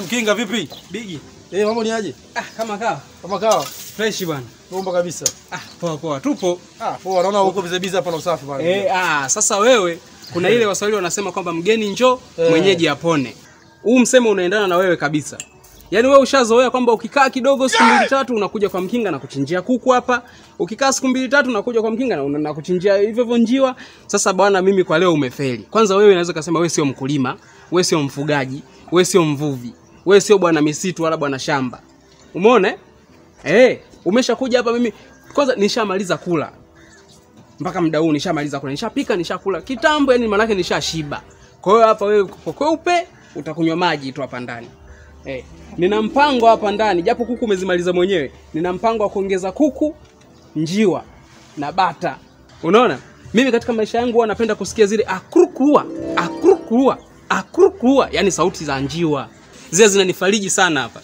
Mkinga vipi? Bigi. Mambo ni aje? Kama kawa. Kama kawa. Fresh bwana. Bomba kabisa. Poa tupo. Poa, naona uko bize hapa na usafi bwana. Sasa wewe kuna ile Waswahili wanasema kwamba mgeni njoo, mwenyeji apone. Huu msemo unaendana na wewe kabisa. Yaani wewe ushazoea kwamba ukikaa kidogo siku 2-3 unakuja kwa Mkinga na kuchinjia kuku hapa. Ukikaa siku 2-3 unakuja kwa Mkinga na kuchinjia hivyo njiwa. Sasa bwana, mimi kwa leo umefeli. Kwanza wewe unaweza kusema wewe sio mkulima, wewe sio mfugaji, wewe sio mvuvi, wewe sio bwana misitu wala bwana shamba. Umeona? Umeshakuja hapa, mimi kwanza nishamaliza kula. Mpaka muda huu nishamaliza kula, nishapika, nishakula kitambo, yani maana yake nishashiba. Kwa hiyo hapa wewe kweupe utakunywa maji tu hapa ndani. Nina mpango hapa ndani, japo kuku umezimaliza mwenyewe. Nina mpango wa kuongeza kuku, njiwa na bata. Unaona? Mimi katika maisha yangu huwa napenda kusikia zile akrukua, yani sauti za njiwa. Zile zinanifariji sana hapa.